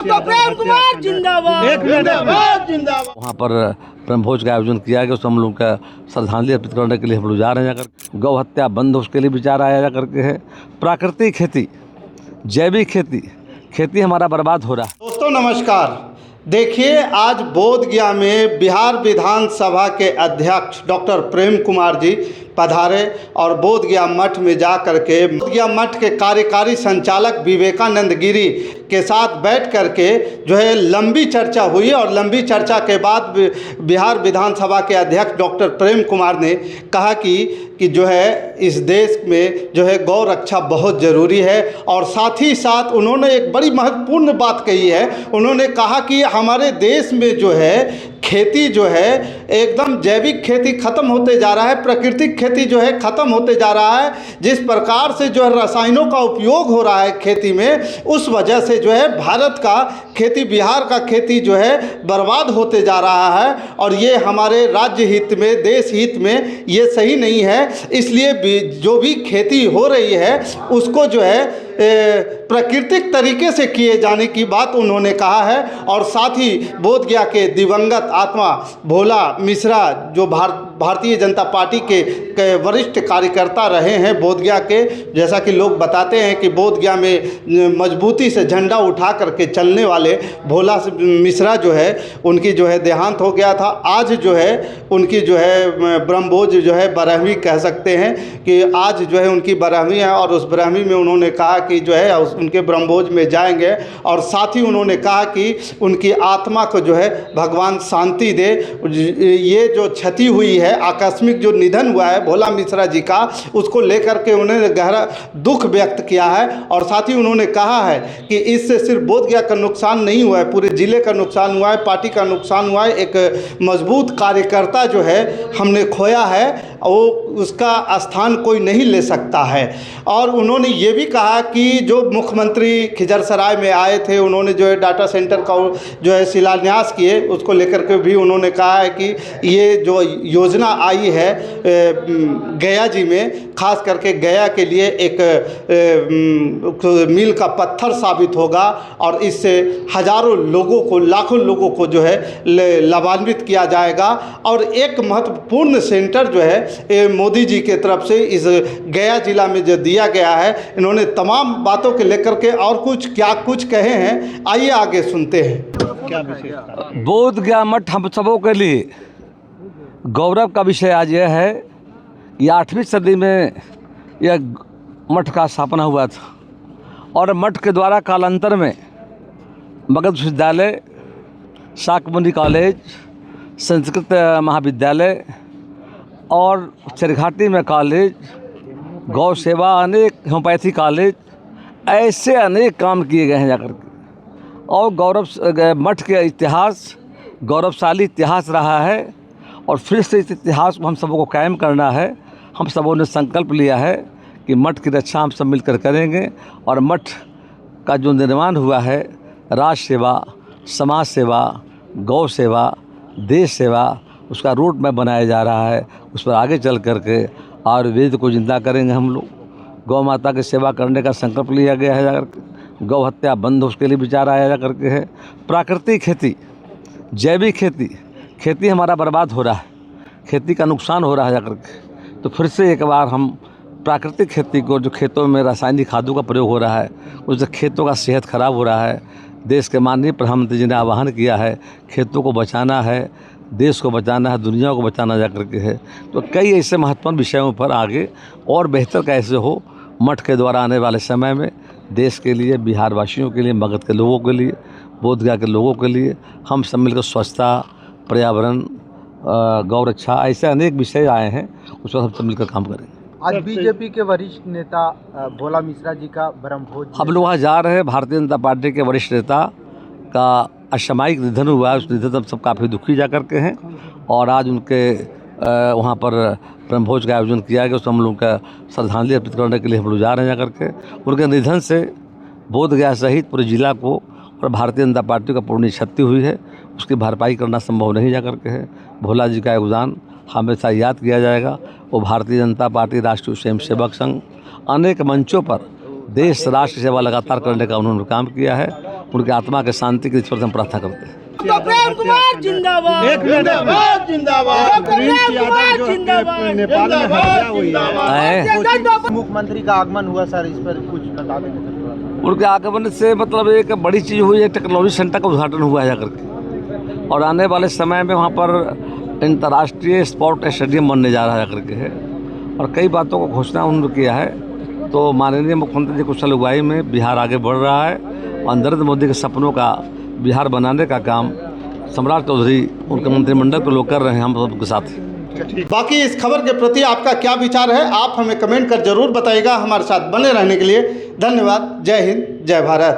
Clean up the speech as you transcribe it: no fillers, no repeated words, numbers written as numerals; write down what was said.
प्रेम कुमार जिंदाबाद जिंदाबाद जिंदाबाद। वहाँ पर ब्रह्मभोज का आयोजन किया गया। उस हम लोग का श्रद्धांजलि अर्पित करने के लिए हम लोग जा रहे हैं। जाकर गौ हत्या बंद हो उसके लिए विचार आया जा करके है। प्राकृतिक खेती, जैविक खेती, खेती हमारा बर्बाद हो रहा है। दोस्तों नमस्कार। देखिए, आज बोधगया में बिहार विधानसभा के अध्यक्ष डॉक्टर प्रेम कुमार जी पधारे और बोधगया मठ में जा कर के बोधगया मठ के कार्यकारी संचालक विवेकानंद गिरी के साथ बैठ कर के जो है लंबी चर्चा हुई और लंबी चर्चा के बाद बिहार विधानसभा के अध्यक्ष डॉक्टर प्रेम कुमार ने कहा कि जो है इस देश में जो है गौ रक्षा बहुत ज़रूरी है। और साथ ही साथ उन्होंने एक बड़ी महत्वपूर्ण बात कही है। उन्होंने कहा कि हमारे देश में जो है खेती जो है एकदम जैविक खेती ख़त्म होते जा रहा है, प्राकृतिक खेती जो है ख़त्म होते जा रहा है। जिस प्रकार से जो है रसायनों का उपयोग हो रहा है खेती में, उस वजह से जो है भारत का खेती, बिहार का खेती जो है बर्बाद होते जा रहा है। और ये हमारे राज्य हित में, देश हित में ये सही नहीं है। इसलिए जो भी खेती हो रही है उसको जो है प्राकृतिक तरीके से किए जाने की बात उन्होंने कहा है। और साथ ही बोधगया के दिवंगत आत्मा भोला मिश्रा जो भारतीय जनता पार्टी के वरिष्ठ कार्यकर्ता रहे हैं बोधगया के, जैसा कि लोग बताते हैं कि बोधगया में मजबूती से झंडा उठा करके चलने वाले भोला मिश्रा जो है उनकी जो है देहांत हो गया था। आज जो है उनकी जो है ब्रह्मभोज जो है 12वीं कह सकते हैं कि आज जो है उनकी 12वीं है। और उस 12वीं में उन्होंने कहा कि जो है उनके ब्रह्मभोज में जाएंगे। और साथ ही उन्होंने कहा कि उनकी आत्मा को जो है भगवान शांति दे। ये जो क्षति हुई है, आकस्मिक जो निधन हुआ है भोला मिश्रा जी का, उसको लेकर के उन्होंने गहरा दुख व्यक्त किया है। और साथ ही उन्होंने कहा है कि इससे सिर्फ बोधगया का नुकसान नहीं हुआ है, पूरे ज़िले का नुकसान हुआ है, पार्टी का नुकसान हुआ है। एक मजबूत कार्यकर्ता जो है हमने खोया है, वो उसका स्थान कोई नहीं ले सकता है। और उन्होंने ये भी कहा कि जो मुख्यमंत्री खिजरसराय में आए थे, उन्होंने जो है डाटा सेंटर का जो है शिलान्यास किए, उसको लेकर के भी उन्होंने कहा है कि ये जो योजना आई है गया जी में, खास करके गया के लिए एक मील का पत्थर साबित होगा। और इससे हज़ारों लोगों को, लाखों लोगों को जो है लाभान्वित किया जाएगा। और एक महत्वपूर्ण सेंटर जो है मोदी जी के तरफ से इस गया जिला में जो दिया गया है, इन्होंने तमाम बातों के लेकर के और कुछ कहे हैं। आइए आगे सुनते हैं। बोधगया मठ हम सबों के लिए गौरव का विषय आज यह है कि 8वीं सदी में यह मठ का स्थापना हुआ था। और मठ के द्वारा कालांतर में मगध विश्वविद्यालय, शाकमुनि कॉलेज, संस्कृत महाविद्यालय और चरघाटी में कॉलेज, गौ सेवा, अनेक होम्योपैथी कॉलेज, ऐसे अनेक काम किए गए हैं जाकर के। और गौरव मठ के इतिहास गौरवशाली इतिहास रहा है। और फिर से इस इतिहास को हम सबों को कायम करना है। हम सबों ने संकल्प लिया है कि मठ की रक्षा हम सब मिलकर करेंगे। और मठ का जो निर्माण हुआ है, राष्ट्र सेवा, समाज सेवा, गौ सेवा, देश सेवा, उसका रूट मैप बनाया जा रहा है। उस पर आगे चल करके आयुर्वेद को जिंदा करेंगे हम लोग। गौ माता की सेवा करने का संकल्प लिया गया है जाकर के। गौ हत्या बंद हो उसके लिए विचार आया जा करके है। प्राकृतिक खेती, जैविक खेती, खेती हमारा बर्बाद हो रहा है, खेती का नुकसान हो रहा है जाकर के। तो फिर से एक बार हम प्राकृतिक खेती को, जो खेतों में रासायनिक खादों का प्रयोग हो रहा है, उससे खेतों का सेहत खराब हो रहा है। देश के माननीय प्रधानमंत्री जी ने आह्वान किया है, खेतों को बचाना है, देश को बचाना है, दुनिया को बचाना जा करके है। तो कई ऐसे महत्वपूर्ण विषयों पर आगे और बेहतर कैसे हो, मठ के द्वारा आने वाले समय में देश के लिए, बिहार वासियों के लिए, मगध के लोगों के लिए, बोधगया के लोगों के लिए हम सब मिलकर स्वच्छता, पर्यावरण, गौ रक्षा, ऐसे अनेक विषय आए हैं, उस पर हम सब मिलकर काम करेंगे। आज बीजेपी के वरिष्ठ नेता भोला मिश्रा जी का ब्रह्मभोज, हम लोग वहाँ जा रहे हैं। भारतीय जनता पार्टी के वरिष्ठ नेता का असामयिक निधन हुआ है। उस निधन हम सब काफ़ी दुखी जा करके हैं। और आज उनके वहाँ पर ब्रह्मभोज का आयोजन किया गया। उसमें हम लोग का श्रद्धांजलि अर्पित करने के लिए हम लोग जा रहे हैं जा करके। उनके निधन से बोधगया सहित पूरे जिला को और भारतीय जनता पार्टी का पूर्ण क्षति हुई है, उसकी भरपाई करना संभव नहीं जा करके है। भोला जी का योगदान हमेशा याद किया जाएगा। वो भारतीय जनता पार्टी, राष्ट्रीय स्वयंसेवक संघ, अनेक मंचों पर देश राष्ट्र सेवा लगातार करने का उन्होंने काम किया है। उनकी आत्मा के शांति के ईश्वर से हम प्रार्थना करते हैं। डॉक्टर प्रेम कुमार जिंदाबाद। जिंदाबाद जिंदाबाद। डॉक्टर प्रेम कुमार जिंदाबाद। नेपाल में हत्या हुई है। मुख्यमंत्री का आगमन हुआ सर, इस पर कुछ बता दें थोड़ा सा। उनके आगमन से मतलब एक बड़ी चीज़ हुई है, टेक्नोलॉजी सेंटर का उद्घाटन हुआ है जाकर के, और आने वाले समय में वहाँ पर अंतर्राष्ट्रीय स्पोर्ट स्टेडियम बनने जा रहा है जाकर के है, और कई बातों को घोषणा उन्होंने किया है। तो माननीय मुख्यमंत्री जी कुशल अगुवाई में बिहार आगे बढ़ रहा है और नरेंद्र मोदी के सपनों का बिहार बनाने का काम सम्राट चौधरी उनके मंत्रिमंडल के लोग कर रहे हैं, हम सबके साथ। बाकी इस खबर के प्रति आपका क्या विचार है, आप हमें कमेंट कर जरूर बताइएगा। हमारे साथ बने रहने के लिए धन्यवाद। जय हिंद, जय भारत।